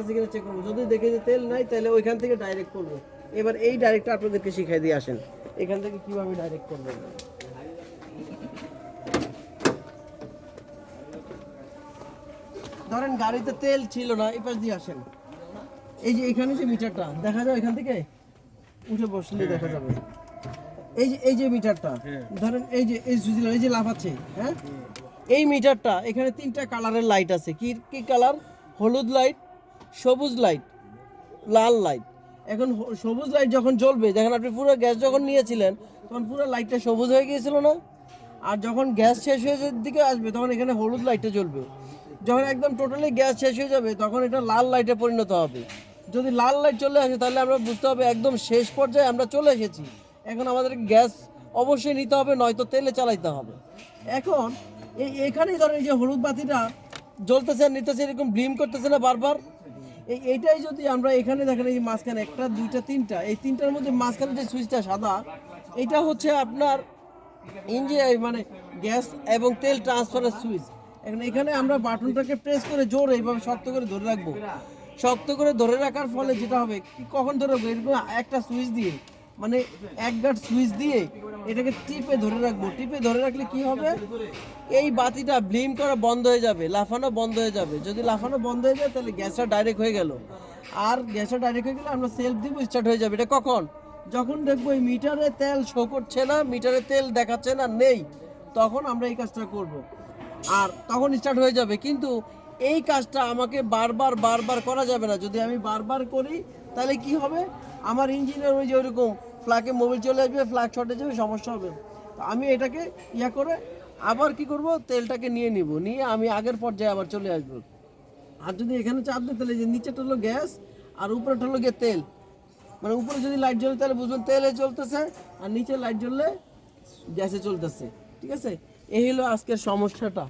আছে কিনা চেক করবো, যদি দেখে যে তেল নাই তাহলে ওইখান থেকে ডাইরেক্ট করবো। এবার এই ডাইরেক্টটা আপনাদেরকে শিখাই দিয়ে আসেন এখান থেকে কিভাবে ডাইরেক্ট করবেন। ধরেন গাড়িতে তেল ছিল না, এই পাশ দিয়ে আসেন, এই যে এখানে যে মিটারটা দেখা যায় এখান থেকে উঠে বসলে দেখা যাবে, এই যে মিটারটা ধরেন এই যে সুইচ, এই যে লাফাচ্ছে, হ্যাঁ এই মিটারটা এখানে 3টা কালারের লাইট আছে। কি কি কালার? হলুদ লাইট, সবুজ লাইট, লাল লাইট। এখন সবুজ লাইট যখন জ্বলবে, দেখেন আপনি পুরো গ্যাস যখন নিয়েছিলেন তখন পুরো লাইটটা সবুজ হয়ে গিয়েছিল না, আর যখন গ্যাস শেষ হয়ে দিকে আসবে তখন এখানে হলুদ লাইটটা জ্বলবে। যখন একদম টোটালি গ্যাস শেষ হয়ে যাবে তখন এটা লাল লাইটে পরিণত হবে। যদি লাল লাইট চলে আসে তাহলে আমরা বুঝতে হবে একদম শেষ পর্যায়ে আমরা চলে এসেছি, এখন আমাদের গ্যাস অবশ্যই নিতে হবে, নয়তো তেলে চালাইতে হবে। এখন এখানেই ধরেন এই যে হলুদ বাতিটা জ্বলতেছে আর নিতেছে, এরকম ব্লিম করতেছে না বারবার, এইটাই যদি আমরা এখানে দেখেন এই মাঝখানে 1টা 2টা 3টা, এই 3টার মধ্যে মাঝখানে যে সুইচটা সাদা, এটা হচ্ছে আপনার ইঞ্জিন মানে গ্যাস এবং তেল ট্রান্সফারের সুইচ। এখন এখানে আমরা বাটনটাকে প্রেস করে জোরে এইভাবে শক্ত করে ধরে রাখবো। শক্ত করে ধরে রাখার ফলে যেটা হবে, কখন ধরে রাখবো, এরকম একটা সুইচ দিয়ে, মানে এক গাঁট সুইচ দিয়ে এটাকে টিপে ধরে রাখবো। টিপে ধরে রাখলে কি হবে, এই বাতিটা ব্লিম করা বন্ধ হয়ে যাবে, লাফানো বন্ধ হয়ে যাবে। যদি লাফানো বন্ধ হয়ে যায় তাহলে গ্যাসটা ডাইরেক্ট হয়ে গেল, আর গ্যাসটা ডাইরেক্ট হয়ে গেলে আমরা সেলফ দিব, স্টার্ট হয়ে যাবে। এটা কখন? যখন দেখবো এই মিটারে তেল শো করছে না, মিটারে তেল দেখাচ্ছে না, নেই, তখন আমরা এই কাজটা করব, আর তখন স্টার্ট হয়ে যাবে। কিন্তু এই কাজটা আমাকে বারবার বারবার করা যাবে না। যদি আমি বারবার করি তাহলে কি হবে, আমার ইঞ্জিনের ওই যে ওইরকম ফ্ল্যাগে মোবিল চলে আসবে, ফ্ল্যাগ শর্ট হয়ে যাবে, সমস্যা হবে। তো আমি এটাকে করে আবার কি করব, তেলটাকে নিয়ে নিব, নিয়ে আমি আগের পর্যায়ে আবার চলে আসবো। আর যদি এখানে চাপ দিই তাহলে যে নিচেটা হলো গ্যাস আর উপরেটা হলো গিয়ে তেল, মানে উপরে যদি লাইট জ্বলে তাহলে বুঝবেন তেলে চলতেছে, আর নিচে লাইট জ্বললে গ্যাসে চলতেছে। ঠিক আছে, এই হলো আজকের সমস্যাটা।